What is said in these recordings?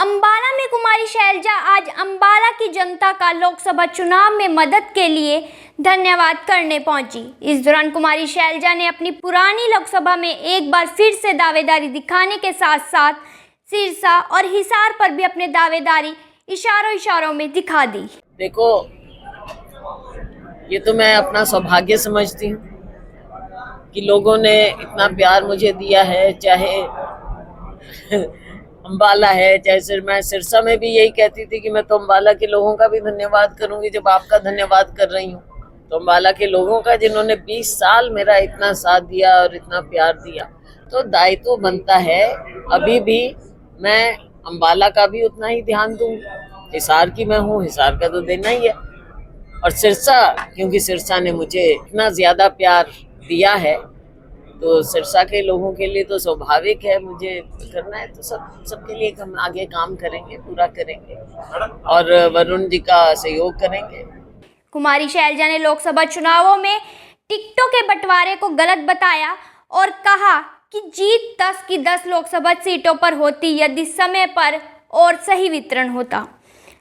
अंबाला में कुमारी शैलजा आज अंबाला की जनता का लोकसभा चुनाव में मदद के लिए धन्यवाद करने पहुंची। इस दौरान कुमारी शैलजा ने अपनी पुरानी लोकसभा में एक बार फिर से दावेदारी दिखाने के साथ साथ सिरसा और हिसार पर भी अपने दावेदारी इशारों में दिखा दी। देखो, ये तो मैं अपना सौभाग्य समझती हूँ कि लोगों ने इतना प्यार मुझे दिया है, चाहे अंबाला है, चाहे मैं सिरसा में भी यही कहती थी कि मैं तो अंबाला के लोगों का भी धन्यवाद करूंगी जब आपका धन्यवाद कर रही हूँ। तो अंबाला के लोगों का, जिन्होंने 20 साल मेरा इतना साथ दिया और इतना प्यार दिया, तो दायित्व बनता है अभी भी मैं अंबाला का भी उतना ही ध्यान दूंगी। हिसार की मैं हूँ, हिसार का तो देना ही है, और सिरसा, क्योंकि सिरसा ने मुझे इतना ज़्यादा प्यार दिया है तो सिरसा के लोगों के लिए तो स्वाभाविक है मुझे करना है, तो सबके लिए हम आगे काम करेंगे, पूरा करेंगे और वरुण जी का सहयोग करेंगे। कुमारी शैलजा ने लोकसभा चुनावों में टिकटों के बंटवारे को गलत बताया और कहा कि जीत 10 की 10 लोकसभा सीटों पर होती यदि समय पर और सही वितरण होता।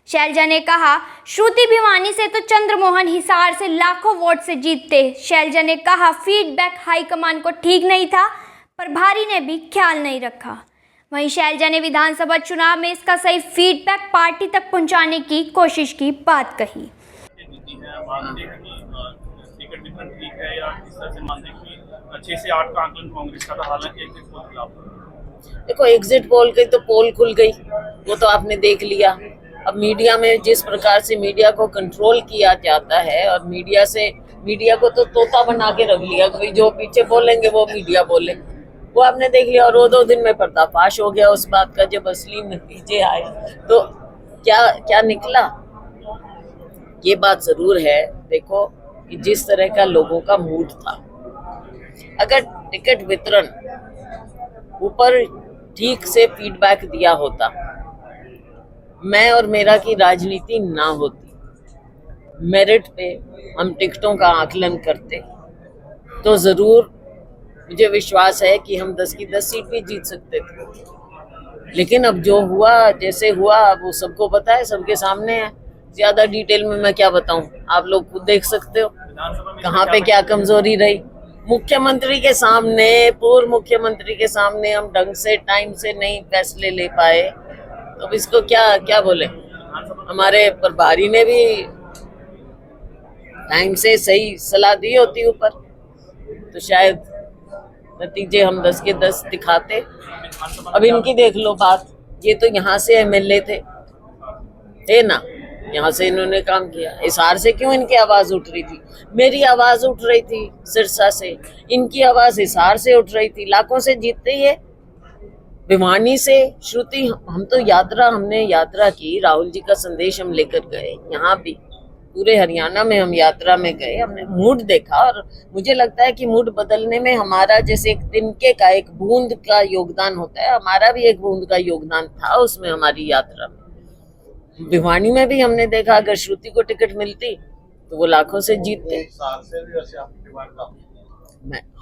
शैलजा ने कहा, श्रुति भिवानी से तो चंद्रमोहन हिसार से लाखों वोट से जीतते। शैलजा ने कहा, फीडबैक हाईकमान को ठीक नहीं था, प्रभारी ने भी ख्याल नहीं रखा। वहीं शैलजा ने विधानसभा चुनाव में इसका सही फीडबैक पार्टी तक पहुंचाने की कोशिश की बात कही। देखो, एग्जिट पोल की तो पोल खुल गई, वो तो आपने देख लिया। अब मीडिया में जिस प्रकार से मीडिया को कंट्रोल किया जाता है और मीडिया को तो तोता बना के रख लिया, कोई जो पीछे बोलेंगे वो मीडिया बोले, वो आपने देख लिया। और वो 2 दिन में पर्दाफाश हो गया उस बात का, जब असली नतीजे आए तो क्या निकला। ये बात जरूर है, देखो कि जिस तरह का लोगों का मूड था, अगर टिकट वितरण ऊपर ठीक से फीडबैक दिया होता, मैं और मेरा की राजनीति ना होती, मेरिट पे हम टिकटों का आकलन करते, तो जरूर मुझे विश्वास है कि हम 10 की 10 सीट भी जीत सकते थे। लेकिन अब जो हुआ, जैसे हुआ, वो सबको पता है, सबके सामने है। ज्यादा डिटेल में मैं क्या बताऊं, आप लोग खुद देख सकते हो कहाँ पे क्या कमजोरी रही। मुख्यमंत्री के सामने, पूर्व मुख्यमंत्री के सामने हम ढंग से टाइम से नहीं फैसले ले पाए, तो इसको क्या बोले। हमारे प्रभारी ने भी टाइम से सही सलाह दी होती ऊपर, तो शायद नतीजे हम 10 के 10 दिखाते। अब इनकी देख लो बात, ये तो यहाँ से एमएलए थे ना, यहाँ से इन्होंने काम किया। हिसार से क्यों इनकी आवाज उठ रही थी? मेरी आवाज उठ रही थी सिरसा से, इनकी आवाज हिसार से उठ रही थी। लाखों से जीतते ही है। भिवानी से श्रुति, हम तो हमने यात्रा की, राहुल जी का संदेश हम लेकर गए, यहाँ भी पूरे हरियाणा में हम यात्रा में गए, हमने मूड देखा और मुझे लगता है कि मूड बदलने में हमारा जैसे एक तिनके का, एक बूंद का योगदान होता है, हमारा भी एक बूंद का योगदान था उसमें हमारी यात्रा में। भिवानी में भी हमने देखा अगर श्रुति को टिकट मिलती तो वो लाखों से जीतते।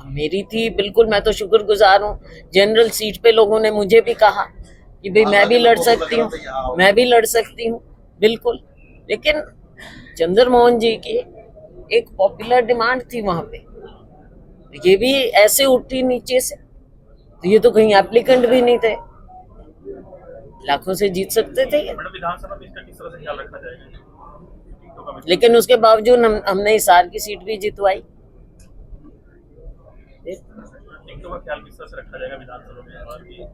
मेरी थी बिल्कुल, मैं तो शुक्रगुजार हूँ। जनरल सीट पे लोगों ने मुझे भी कहा कि भाई मैं भी लड़ सकती हूँ, बिल्कुल। लेकिन चंद्रमोहन जी की एक पॉपुलर डिमांड थी वहां पे, ये भी ऐसे उठी नीचे से, तो ये तो कहीं एप्लीकेंट भी नहीं थे, लाखों से जीत सकते थे। विधानसभा में इसका किस तरह से ख्याल रखा जाएगा? लेकिन उसके बावजूद हमने हिसार की सीट भी जितवाई।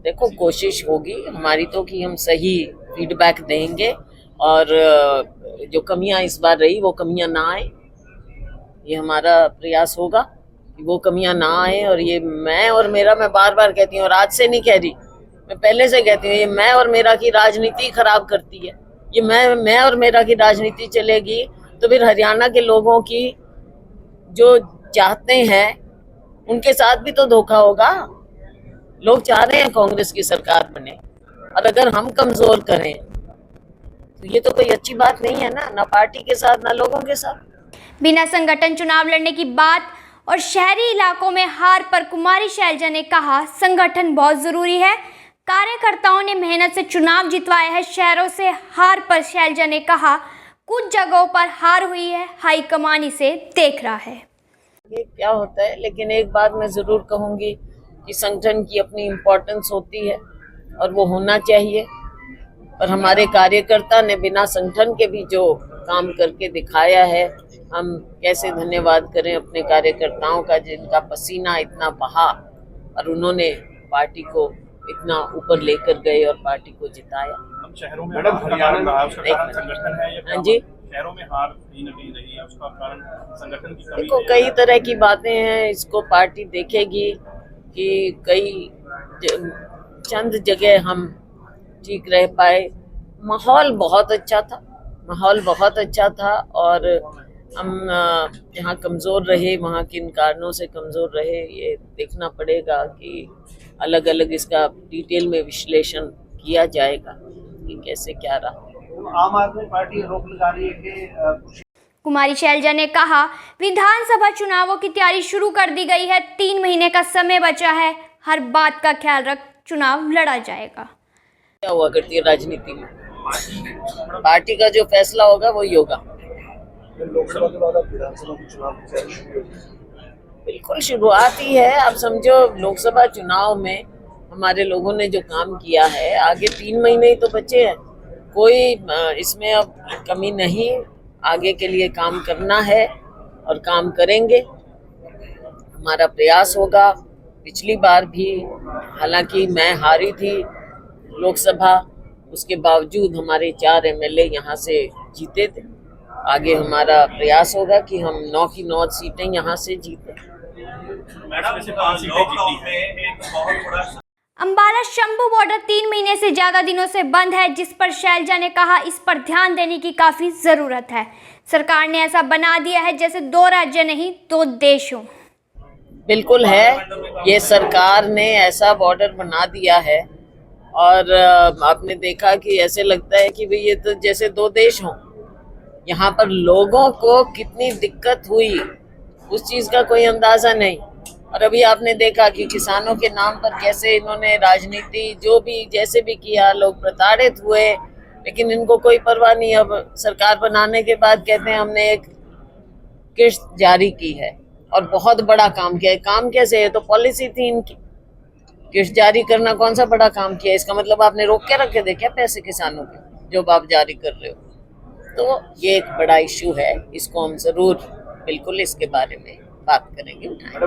देखो, कोशिश होगी हमारी तो कि हम सही फीडबैक देंगे और जो कमियां इस बार रही वो कमियां ना आए, ये हमारा प्रयास होगा कि वो कमियां ना आए। और ये मैं बार बार कहती हूँ और आज से नहीं कह रही, मैं पहले से कहती हूँ, ये मैं और मेरा की राजनीति खराब करती है। ये मैं और मेरा की राजनीति चलेगी तो फिर हरियाणा के लोगों की जो चाहते हैं उनके साथ भी तो धोखा होगा। लोग चाह रहे हैं कांग्रेस की सरकार बने, और अगर हम कमजोर करें तो ये तो कोई अच्छी बात नहीं है ना पार्टी के साथ, ना लोगों के साथ। बिना संगठन चुनाव लड़ने की बात और शहरी इलाकों में हार पर कुमारी शैलजा ने कहा, संगठन बहुत जरूरी है, कार्यकर्ताओं ने मेहनत से चुनाव जितवाया है। शहरों से हार पर शैलजा ने कहा, कुछ जगहों पर हार हुई है, हाईकमान इसे देख रहा है। ये क्या होता है, लेकिन एक बात मैं जरूर कहूंगी कि संगठन की अपनी इम्पोर्टेंस होती है और वो होना चाहिए। और हमारे कार्यकर्ता ने बिना संगठन के भी जो काम करके दिखाया है, हम कैसे धन्यवाद करें अपने कार्यकर्ताओं का, जिनका पसीना इतना बहा और उन्होंने पार्टी को इतना ऊपर लेकर गए और पार्टी को जिताया। हम शहरों में संगठन है, हाँ जी, शहरों में हार कहीं न कहीं रही है, उसका कारण संगठन की कमी देखो है। कई तरह की बातें हैं, इसको पार्टी देखेगी कि कई चंद जगह हम ठीक रह पाए। माहौल बहुत अच्छा था और हम जहाँ कमज़ोर रहे वहाँ किन कारणों से कमज़ोर रहे, ये देखना पड़ेगा कि अलग अलग इसका डिटेल में विश्लेषण किया जाएगा कि कैसे क्या रहा। आम आदमी पार्टी रोक लगा रही है कि कुमारी शैलजा ने कहा, विधानसभा चुनावों की तैयारी शुरू कर दी गई है, 3 महीने का समय बचा है, हर बात का ख्याल रख चुनाव लड़ा जाएगा। क्या हुआ करती है राजनीति में, पार्टी का जो फैसला होगा वही होगा। लोकसभा के बाद विधानसभा के चुनाव की तैयारी शुरू होगी। बिल्कुल शुरुआत ही है। अब समझो लोकसभा चुनाव में हमारे लोगों ने जो काम किया है, आगे 3 महीने ही तो बचे हैं, कोई इसमें अब कमी नहीं। आगे के लिए काम करना है और काम करेंगे, हमारा प्रयास होगा। पिछली बार भी हालांकि मैं हारी थी लोकसभा, उसके बावजूद हमारे 4 एमएलए यहाँ से जीते थे। आगे हमारा प्रयास होगा कि हम 9 की 9 सीटें यहाँ से जीतें। अंबाला शंभू बॉर्डर 3 महीने से ज्यादा दिनों से बंद है, जिस पर शैलजा ने कहा, इस पर ध्यान देने की काफी जरूरत है। सरकार ने ऐसा बना दिया है जैसे 2 राज्य नहीं 2 देश हो। बिल्कुल है, ये सरकार ने ऐसा बॉर्डर बना दिया है और आपने देखा कि ऐसे लगता है कि भाई ये तो जैसे 2 देश हों। यहाँ पर लोगों को कितनी दिक्कत हुई उस चीज़ का कोई अंदाज़ा नहीं। और अभी आपने देखा कि किसानों के नाम पर कैसे इन्होंने राजनीति जो भी जैसे भी किया, लोग प्रताड़ित हुए, लेकिन इनको कोई परवाह नहीं। अब सरकार बनाने के बाद कहते हैं हमने एक किस्त जारी की है और बहुत बड़ा काम किया है। काम कैसे है, तो पॉलिसी थी इनकी, किस्त जारी करना कौन सा बड़ा काम किया। इसका मतलब आपने रोक के रखे थे क्या पैसे किसानों के जो आप जारी कर रहे हो। तो ये एक बड़ा इशू है, इसको हम जरूर बिल्कुल इसके बारे में बात करेंगे, उठाएंगे।